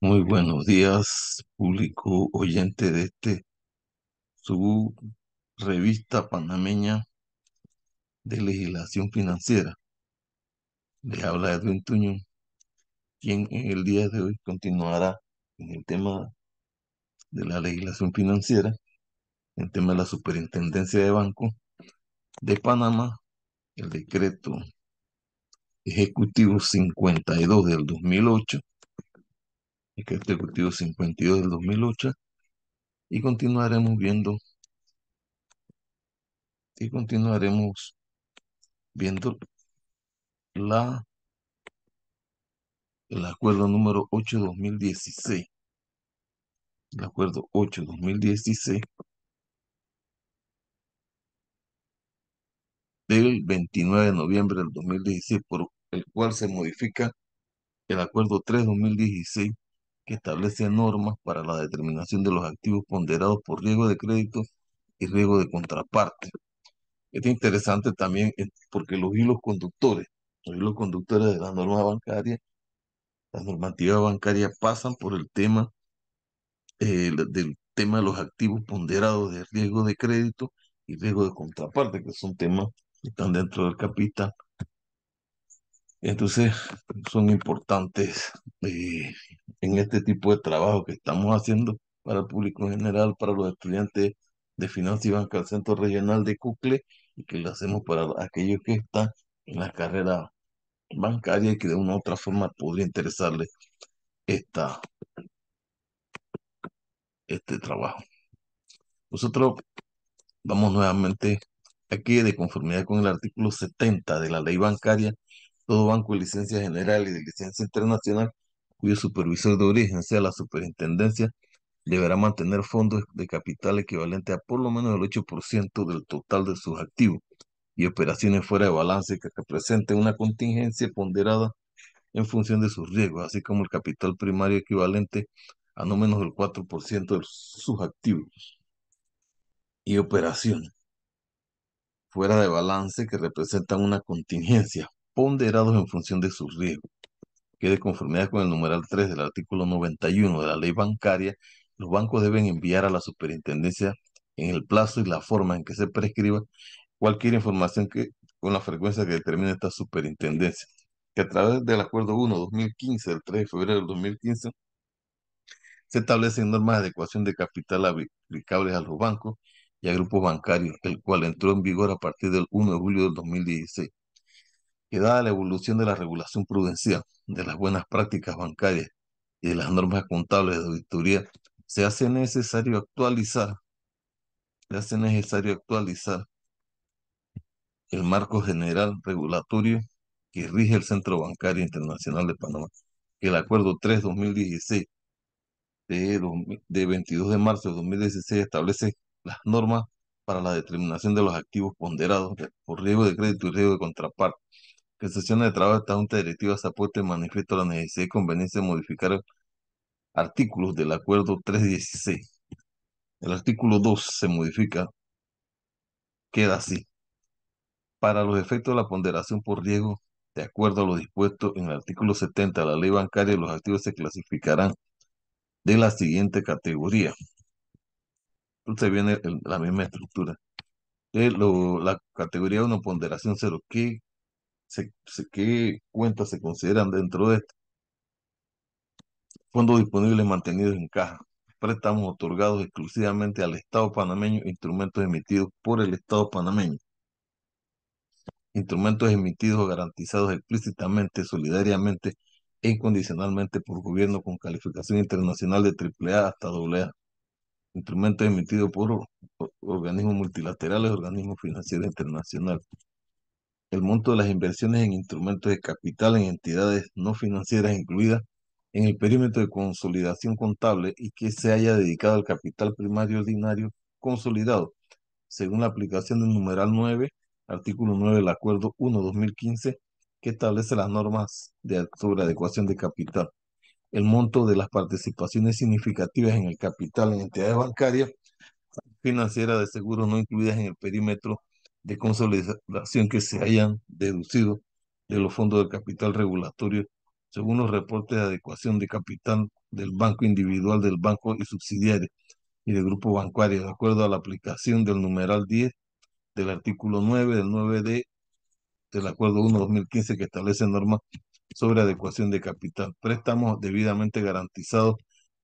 Muy buenos días, público oyente de su revista panameña de legislación financiera. Les habla Edwin Tuñón, quien en el día de hoy continuará en el tema de la legislación financiera, en el tema de la Superintendencia de Banco de Panamá, el decreto ejecutivo 52 del 2008, decreto ejecutivo 52 del 2008, y continuaremos viendo la el acuerdo número 8/2016, el acuerdo 8/2016 del 29 de noviembre del 2016, por el cual se modifica el acuerdo 3/2016, que establece normas para la determinación de los activos ponderados por riesgo de crédito y riesgo de contraparte. Es interesante también porque los hilos conductores de la norma bancaria, la normativa bancaria, pasan por el tema del tema de los activos ponderados de riesgo de crédito y riesgo de contraparte, que son temas que están dentro del capital. Entonces, son importantes en este tipo de trabajo que estamos haciendo para el público en general, para los estudiantes de Finanzas y Banca del Centro Regional de Cucle, y que lo hacemos para aquellos que están en la carrera bancaria y que de una u otra forma podría interesarles esta, este trabajo. Nosotros vamos nuevamente aquí de conformidad con el artículo 70 de la ley bancaria. Todo banco de licencia general y de licencia internacional cuyo supervisor de origen sea la superintendencia deberá mantener fondos de capital equivalente a por lo menos el 8% del total de sus activos y operaciones fuera de balance que representen una contingencia ponderada en función de sus riesgos, así como el capital primario equivalente a no menos del 4% de sus activos y operaciones fuera de balance que representan una contingencia, ponderados en función de sus riesgos, que de conformidad con el numeral 3 del artículo 91 de la ley bancaria, los bancos deben enviar a la superintendencia en el plazo y la forma en que se prescriba cualquier información que con la frecuencia que determine esta superintendencia, que a través del acuerdo 1/2015 del 3 de febrero del 2015 se establecen normas de adecuación de capital aplicables a los bancos y a grupos bancarios, el cual entró en vigor a partir del 1 de julio del 2016. Que dada la evolución de la regulación prudencial, de las buenas prácticas bancarias y de las normas contables de auditoría, se hace necesario actualizar, el marco general regulatorio que rige el Centro Bancario Internacional de Panamá, que el Acuerdo 3/2016 de 22 de marzo de 2016 establece las normas para la determinación de los activos ponderados por riesgo de crédito y riesgo de contraparte, que en sesiones de trabajo de esta Junta Directiva se ha puesto en manifiesto la necesidad y conveniencia de modificar artículos del Acuerdo 3/16. El artículo 2 se modifica, queda así. Para los efectos de la ponderación por riesgo, de acuerdo a lo dispuesto en el artículo 70 de la ley bancaria, los activos se clasificarán de la siguiente categoría. Entonces viene la misma estructura. La categoría 1, ponderación 0. ¿Qué cuentas se consideran dentro de esto? Fondos disponibles mantenidos en caja, préstamos otorgados exclusivamente al Estado panameño, instrumentos emitidos por el Estado panameño, instrumentos emitidos o garantizados explícitamente, solidariamente e incondicionalmente por gobierno con calificación internacional de AAA hasta AA, instrumentos emitidos por organismos multilaterales, organismos financieros internacionales. El monto de las inversiones en instrumentos de capital en entidades no financieras incluidas en el perímetro de consolidación contable y que se haya dedicado al capital primario ordinario consolidado, según la aplicación del numeral 9, artículo 9 del Acuerdo 1/2015, que establece las normas sobre adecuación de capital. El monto de las participaciones significativas en el capital en entidades bancarias financieras de seguros no incluidas en el perímetro de consolidación que se hayan deducido de los fondos del capital regulatorio según los reportes de adecuación de capital del banco individual, del banco y subsidiario y del grupo bancario, de acuerdo a la aplicación del numeral 10 del artículo 9 del 9D del Acuerdo 1-2015 que establece normas sobre adecuación de capital. Préstamos debidamente garantizados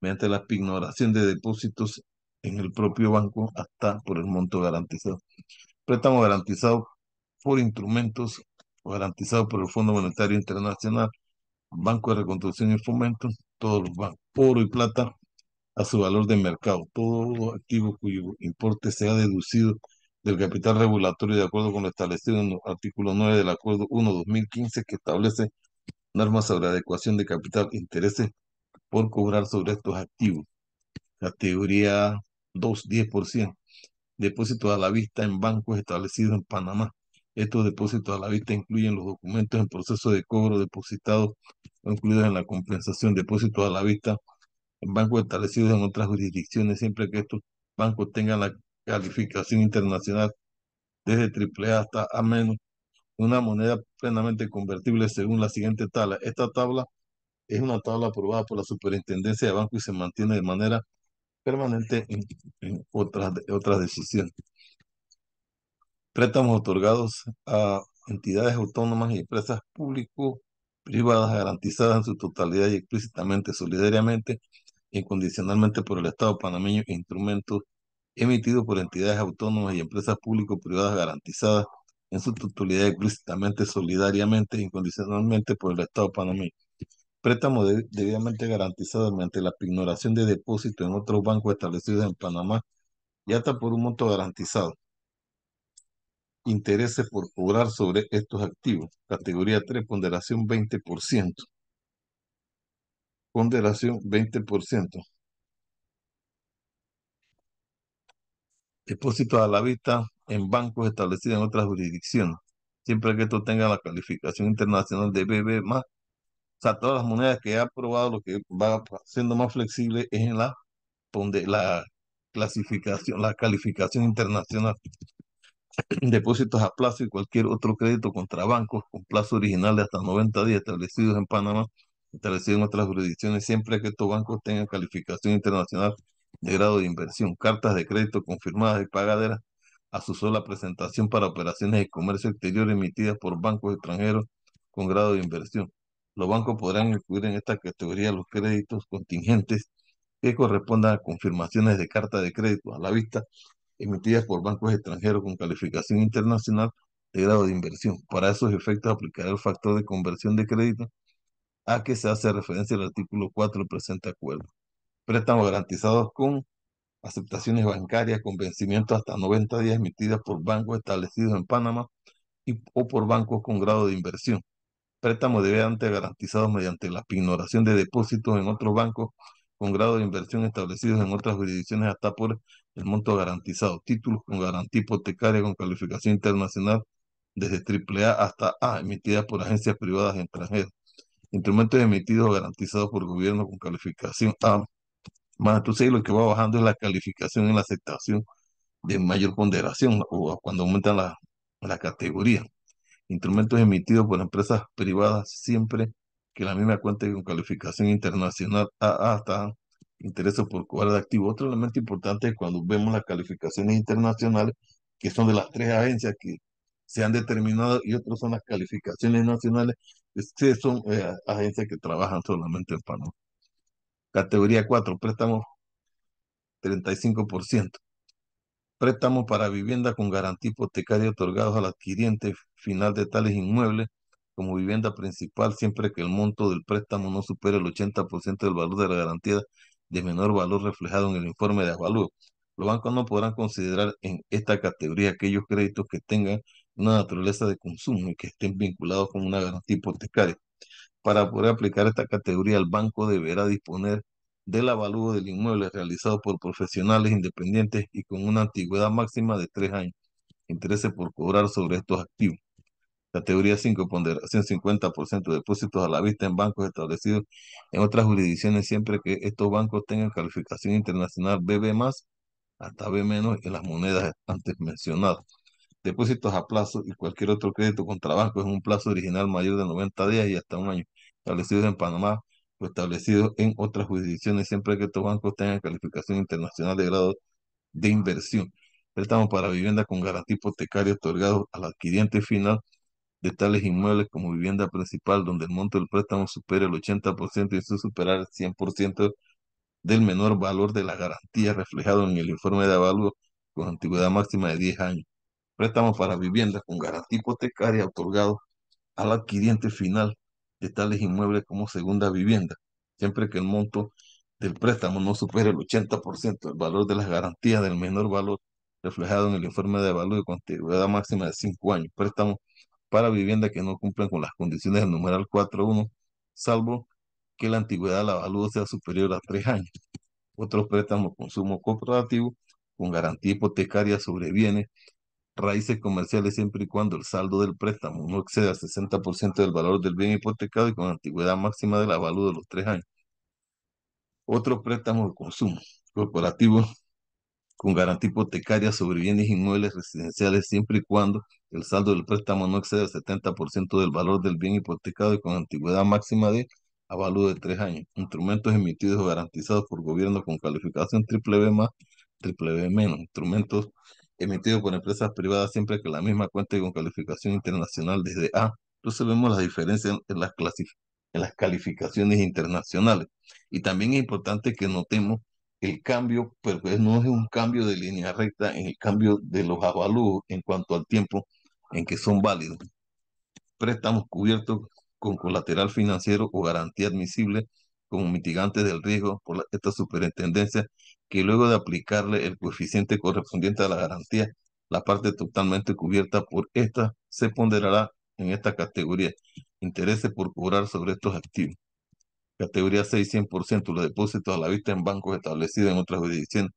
mediante la pignoración de depósitos en el propio banco hasta por el monto garantizado. Préstamos garantizados por instrumentos o garantizados por el Fondo Monetario Internacional, Banco de Reconstrucción y Fomento, todos los bancos, oro y plata a su valor de mercado, todo activo cuyo importe sea deducido del capital regulatorio de acuerdo con lo establecido en el artículo 9 del Acuerdo 1-2015 que establece normas sobre adecuación de capital, intereses por cobrar sobre estos activos. Categoría 2, 10%. Depósitos a la vista en bancos establecidos en Panamá. Estos depósitos a la vista incluyen los documentos en proceso de cobro depositados o incluidos en la compensación. Depósitos a la vista en bancos establecidos en otras jurisdicciones, siempre que estos bancos tengan la calificación internacional desde AAA hasta A menos, una moneda plenamente convertible según la siguiente tabla. Esta tabla es una tabla aprobada por la Superintendencia de Bancos y se mantiene de manera permanente en otras decisiones. Préstamos otorgados a entidades autónomas y empresas público-privadas garantizadas en su totalidad y explícitamente, solidariamente e incondicionalmente por el Estado panameño e instrumentos emitidos por entidades autónomas y empresas público-privadas garantizadas en su totalidad explícitamente, solidariamente e incondicionalmente por el Estado panameño. Préstamo debidamente garantizado mediante la pignoración de depósitos en otros bancos establecidos en Panamá y hasta por un monto garantizado. Intereses por cobrar sobre estos activos. Categoría 3, ponderación 20%. Ponderación 20%. Depósitos a la vista en bancos establecidos en otras jurisdicciones. Siempre que esto tenga la calificación internacional de BB+, o sea, todas las monedas que ha aprobado, lo que va siendo más flexible es en la clasificación, la calificación internacional. Depósitos a plazo y cualquier otro crédito contra bancos con plazo original de hasta 90 días establecidos en Panamá, establecidos en otras jurisdicciones, siempre que estos bancos tengan calificación internacional de grado de inversión, cartas de crédito confirmadas y pagaderas a su sola presentación para operaciones de comercio exterior emitidas por bancos extranjeros con grado de inversión. Los bancos podrán incluir en esta categoría los créditos contingentes que correspondan a confirmaciones de carta de crédito a la vista emitidas por bancos extranjeros con calificación internacional de grado de inversión. Para esos efectos aplicará el factor de conversión de crédito a que se hace referencia el artículo 4 del presente acuerdo. Préstamos garantizados con aceptaciones bancarias con vencimiento hasta 90 días emitidas por bancos establecidos en Panamá o por bancos con grado de inversión. Préstamos debidamente garantizados mediante la pignoración de depósitos en otros bancos con grado de inversión establecidos en otras jurisdicciones hasta por el monto garantizado. Títulos con garantía hipotecaria con calificación internacional desde AAA hasta A, emitidas por agencias privadas extranjeras. Instrumentos emitidos o garantizados por gobierno con calificación A. Más entonces lo que va bajando es la calificación en la aceptación de mayor ponderación o cuando aumentan la categoría. Instrumentos emitidos por empresas privadas siempre que la misma cuente con calificación internacional AA hasta intereses por cobrar de activo. Otro elemento importante es cuando vemos las calificaciones internacionales, que son de las tres agencias que se han determinado, y otros son las calificaciones nacionales, que sí son agencias que trabajan solamente en Panamá. Categoría 4, préstamos 35%. Préstamos para vivienda con garantía hipotecaria otorgados al adquiriente final de tales inmuebles como vivienda principal siempre que el monto del préstamo no supere el 80% del valor de la garantía de menor valor reflejado en el informe de avalúo. Los bancos no podrán considerar en esta categoría aquellos créditos que tengan una naturaleza de consumo y que estén vinculados con una garantía hipotecaria. Para poder aplicar esta categoría, el banco deberá disponer del avalúo del inmueble realizado por profesionales independientes y con una antigüedad máxima de 3 años. Intereses por cobrar sobre estos activos. Categoría 5, ponderación 50% de depósitos a la vista en bancos establecidos en otras jurisdicciones siempre que estos bancos tengan calificación internacional BB+, hasta B- en las monedas antes mencionadas. Depósitos a plazo y cualquier otro crédito contra bancos en un plazo original mayor de 90 días y hasta un año. establecidos en Panamá o establecidos en otras jurisdicciones, siempre que estos bancos tengan calificación internacional de grado de inversión. Préstamos para vivienda con garantía hipotecaria otorgados al adquiriente final de tales inmuebles como vivienda principal, donde el monto del préstamo supere el 80% y su superar el 100% del menor valor de la garantía reflejado en el informe de avalúo con antigüedad máxima de 10 años. Préstamos para vivienda con garantía hipotecaria otorgados al adquiriente final de tales inmuebles como segunda vivienda, siempre que el monto del préstamo no supere el 80% del valor de las garantías del menor valor reflejado en el informe de avalúo con antigüedad máxima de 5 años. Préstamos para vivienda que no cumplan con las condiciones del numeral 4.1, salvo que la antigüedad del avalúo sea superior a 3 años. Otros préstamos consumo corporativo con garantía hipotecaria sobre bienes raíces comerciales siempre y cuando el saldo del préstamo no exceda el 60% del valor del bien hipotecado y con antigüedad máxima del avalúo de los 3 años. Otros préstamos de consumo corporativo con garantía hipotecaria sobre bienes inmuebles residenciales siempre y cuando el saldo del préstamo no exceda el 70% del valor del bien hipotecado y con antigüedad máxima de avalúo de 3 años. Instrumentos emitidos o garantizados por gobierno con calificación triple B más, triple B menos. Instrumentos emitidos por empresas privadas siempre que la misma cuente con calificación internacional desde A. Entonces vemos la diferencia en las calificaciones internacionales. Y también es importante que notemos el cambio, pero pues no es un cambio de línea recta en el cambio de los avalúos en cuanto al tiempo en que son válidos. Préstamos cubiertos con colateral financiero o garantía admisible como mitigante del riesgo por esta superintendencia, que luego de aplicarle el coeficiente correspondiente a la garantía, la parte totalmente cubierta por esta se ponderará en esta categoría. Intereses por cobrar sobre estos activos. Categoría 6, 100% los depósitos a la vista en bancos establecidos en otras jurisdicciones,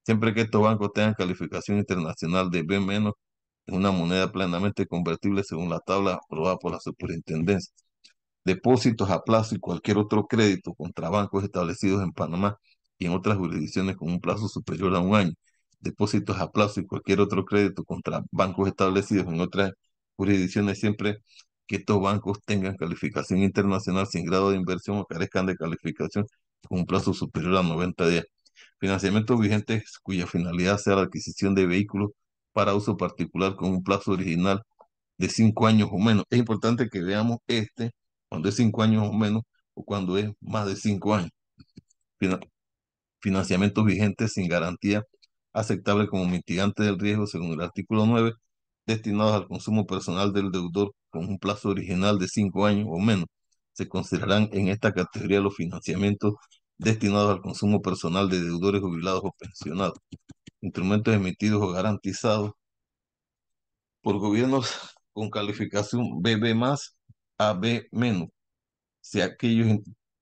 siempre que estos bancos tengan calificación internacional de B- en una moneda plenamente convertible según la tabla aprobada por la superintendencia. Depósitos a plazo y cualquier otro crédito contra bancos establecidos en Panamá y en otras jurisdicciones con un plazo superior a un año. Depósitos a plazo y cualquier otro crédito contra bancos establecidos en otras jurisdicciones siempre que estos bancos tengan calificación internacional sin grado de inversión o carezcan de calificación con un plazo superior a 90 días. Financiamientos vigentes cuya finalidad sea la adquisición de vehículos para uso particular con un plazo original de 5 años o menos. Es importante que veamos cuando es 5 años o menos o cuando es más de 5 años. Fina- Financiamientos vigentes sin garantía aceptable como mitigante del riesgo según el artículo 9, destinados al consumo personal del deudor con un plazo original de 5 años o menos. Se considerarán en esta categoría los financiamientos destinados al consumo personal de deudores jubilados o pensionados. Instrumentos emitidos o garantizados por gobiernos con calificación BB más a B menos, si aquellos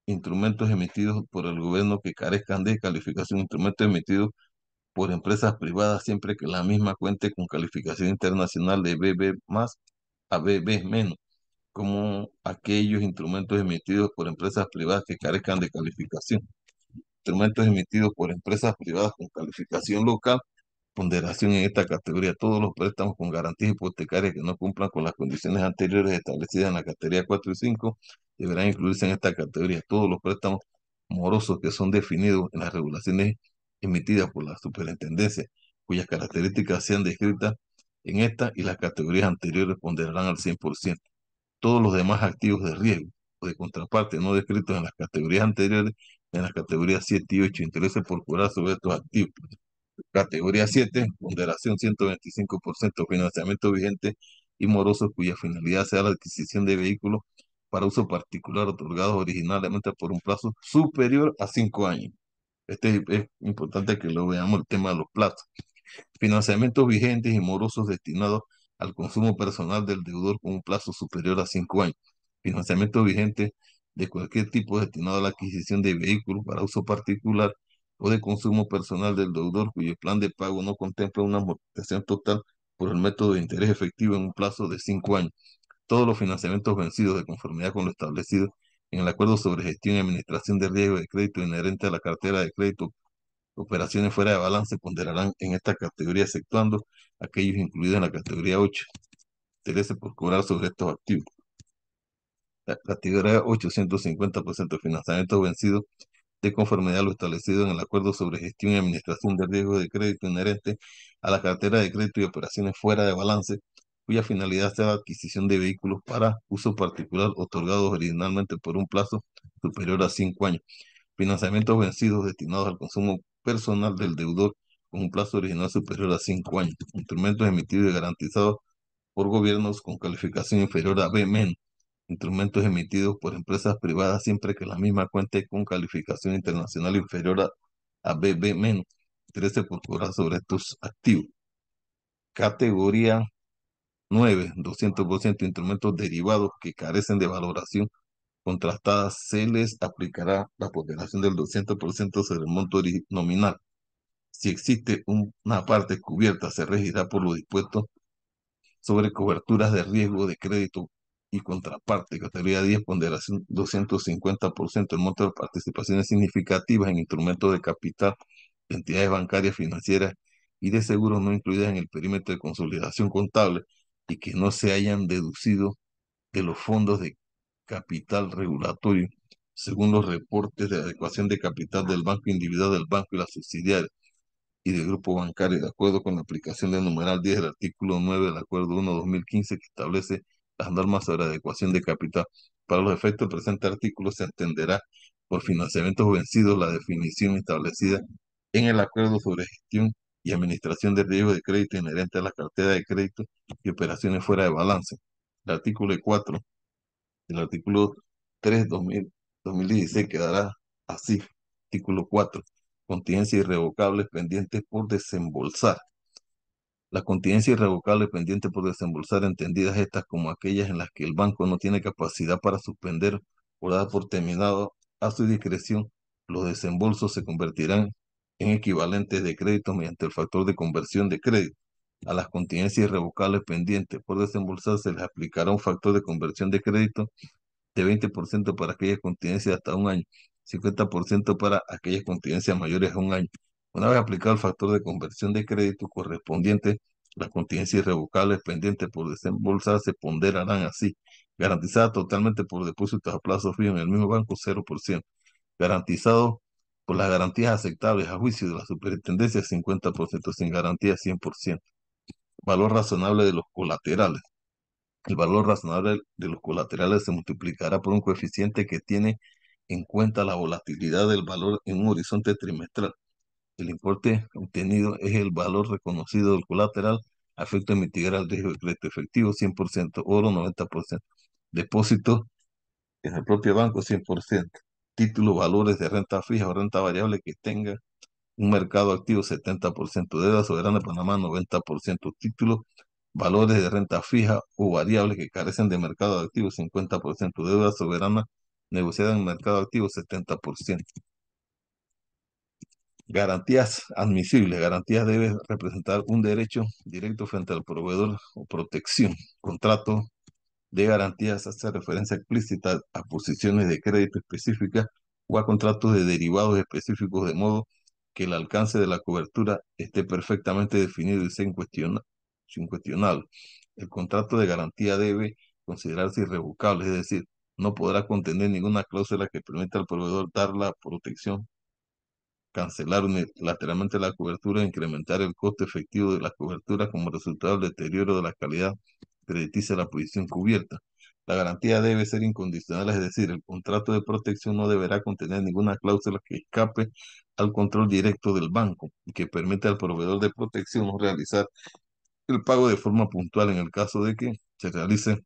instrumentos emitidos por el gobierno que carezcan de calificación, instrumentos emitidos por empresas privadas siempre que la misma cuente con calificación internacional de BB más a BB menos, como aquellos instrumentos emitidos por empresas privadas que carezcan de calificación. Instrumentos emitidos por empresas privadas con calificación local, ponderación en esta categoría. Todos los préstamos con garantías hipotecarias que no cumplan con las condiciones anteriores establecidas en la categoría 4 y 5 deberán incluirse en esta categoría. Todos los préstamos morosos que son definidos en las regulaciones emitidas por la superintendencia, cuyas características sean descritas en esta y las categorías anteriores ponderarán al 100%. Todos los demás activos de riesgo o de contraparte no descritos en las categorías anteriores, en las categorías 7 y 8, intereses por cobrar sobre estos activos. Categoría 7, ponderación 125%, financiamiento vigente y moroso cuya finalidad sea la adquisición de vehículos para uso particular otorgados originalmente por un plazo superior a 5 años. Este es importante que lo veamos el tema de los plazos. Financiamientos vigentes y morosos destinados al consumo personal del deudor con un plazo superior a 5 años. Financiamiento vigente de cualquier tipo destinado a la adquisición de vehículos para uso particular o de consumo personal del deudor cuyo plan de pago no contempla una amortización total por el método de interés efectivo en un plazo de 5 años. Todos los financiamientos vencidos de conformidad con lo establecido en el acuerdo sobre gestión y administración de riesgo de crédito inherente a la cartera de crédito, operaciones fuera de balance ponderarán en esta categoría, exceptuando aquellos incluidos en la categoría 8, intereses por cobrar sobre estos activos. La categoría 850% de financiamiento vencido de conformidad a lo establecido en el Acuerdo sobre Gestión y Administración de Riesgo de Crédito inherente a la cartera de crédito y operaciones fuera de balance, cuya finalidad sea la adquisición de vehículos para uso particular otorgados originalmente por un plazo superior a 5 años. Financiamientos vencidos destinados al consumo personal del deudor con un plazo original superior a 5 años. Instrumentos emitidos y garantizados por gobiernos con calificación inferior a B-, instrumentos emitidos por empresas privadas siempre que la misma cuente con calificación internacional inferior a BB-, 13 por cobrar sobre estos activos. Categoría 9, 200% instrumentos derivados que carecen de valoración contrastada, se les aplicará la ponderación del 200% sobre el monto nominal. Si existe una parte cubierta, se regirá por lo dispuesto sobre coberturas de riesgo de crédito y contraparte. Categoría 10, ponderación 250%. El monto de participaciones significativas en instrumentos de capital de entidades bancarias, financieras y de seguros no incluidas en el perímetro de consolidación contable y que no se hayan deducido de los fondos de capital regulatorio según los reportes de adecuación de capital del banco individual, del banco y la subsidiaria y del grupo bancario, de acuerdo con la aplicación del numeral 10 del artículo 9 del Acuerdo 1/2015 que establece las normas sobre adecuación de capital. Para los efectos del presente artículo se entenderá por financiamientos vencidos la definición establecida en el Acuerdo sobre gestión y administración de riesgo de crédito inherente a la cartera de crédito y operaciones fuera de balance. El artículo 4 el artículo 3, 2016 quedará así. Artículo 4. Contingencias irrevocables pendientes por desembolsar. La contingencia irrevocable pendiente por desembolsar, entendidas estas como aquellas en las que el banco no tiene capacidad para suspender o dar por terminado a su discreción, los desembolsos se convertirán en equivalentes de crédito mediante el factor de conversión de crédito. A las contingencias irrevocables pendientes por desembolsar se les aplicará un factor de conversión de crédito de 20% para aquellas contingencias hasta un año, 50% para aquellas contingencias mayores a un año. Una vez aplicado el factor de conversión de crédito correspondiente, las contingencias irrevocables pendientes por desembolsar se ponderarán así: garantizada totalmente por depósitos a plazo fijo en el mismo banco, 0%; garantizado por las garantías aceptables a juicio de la superintendencia, 50%; sin garantía, 100%. Valor razonable de los colaterales. El valor razonable de los colaterales se multiplicará por un coeficiente que tiene en cuenta la volatilidad del valor en un horizonte trimestral. El importe obtenido es el valor reconocido del colateral a efecto de mitigar el riesgo de crédito efectivo, 100%; oro, 90%; depósito en el propio banco, 100%; título, valores de renta fija o renta variable que tenga un mercado activo, 70%; deuda soberana de Panamá, 90%; títulos, valores de renta fija o variables que carecen de mercado activo, 50%; deuda soberana negociada en mercado activo, 70%. Garantías admisibles. Garantías debe representar un derecho directo frente al proveedor o protección. Contrato de garantías hace referencia explícita a posiciones de crédito específicas o a contratos de derivados específicos, de modo que el alcance de la cobertura esté perfectamente definido y sea incuestionable. El contrato de garantía debe considerarse irrevocable, es decir, no podrá contener ninguna cláusula que permita al proveedor dar la protección, cancelar unilateralmente la cobertura e incrementar el costo efectivo de la cobertura como resultado del deterioro de la calidad crediticia de la posición cubierta. La garantía debe ser incondicional, es decir, el contrato de protección no deberá contener ninguna cláusula que escape al control directo del banco y que permita al proveedor de protección no realizar el pago de forma puntual en el caso de que se realice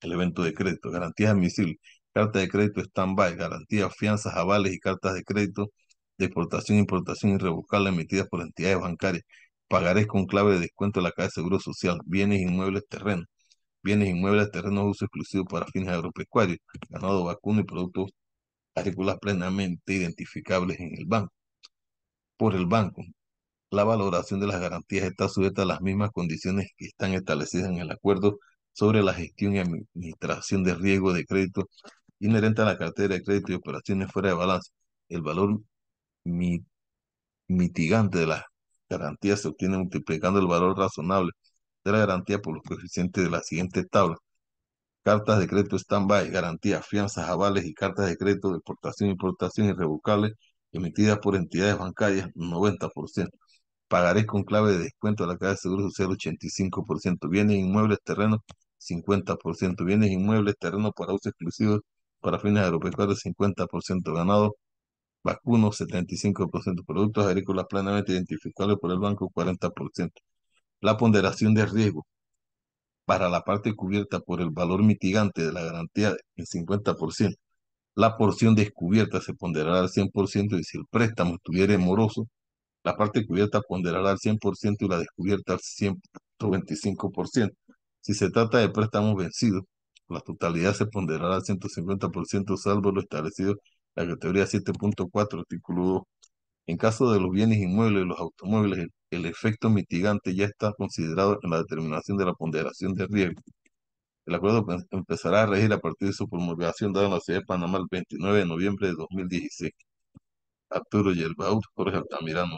el evento de crédito. Garantías admisibles. Carta de crédito stand-by, garantías, fianzas, avales y cartas de crédito de exportación e importación irrevocables emitidas por entidades bancarias. Pagarés con clave de descuento de la Caja de Seguro Social. Bienes inmuebles, terrenos. Bienes inmuebles, terrenos de uso exclusivo para fines agropecuarios. Ganado vacuno y productos agrícolas plenamente identificables en el banco. Por el banco. La valoración de las garantías está sujeta a las mismas condiciones que están establecidas en el acuerdo sobre la gestión y administración de riesgo de crédito inherente a la cartera de crédito y operaciones fuera de balance. El valor mi- mitigante de las garantías se obtiene multiplicando el valor razonable de la garantía por los coeficientes de la siguiente tabla. cartas de crédito stand-by, garantías, fianzas, avales y cartas de crédito de exportación, importación irrevocables emitidas por entidades bancarias, 90%. Pagaré con clave de descuento a la Caja de Seguro Social, 85%. Bienes inmuebles, terrenos, 50%. Bienes inmuebles, terrenos para uso exclusivo para fines agropecuarios, 50%. Ganado vacuno, 75%. Productos agrícolas plenamente identificables por el banco, 40%. La ponderación de riesgo para la parte cubierta por el valor mitigante de la garantía en 50%. La porción descubierta se ponderará al 100% y si el préstamo estuviera moroso, la parte cubierta ponderará al 100% y la descubierta al 125%. Si se trata de préstamos vencidos, la totalidad se ponderará al 150% salvo lo establecido en la categoría 7.4, artículo 2. En caso de los bienes inmuebles y los automóviles, el efecto mitigante ya está considerado en la determinación de la ponderación de riesgo. El acuerdo empezará a regir a partir de su promulgación dada en la ciudad de Panamá el 29 de noviembre de 2016. Arturo Yerbaut, Jorge Altamirano.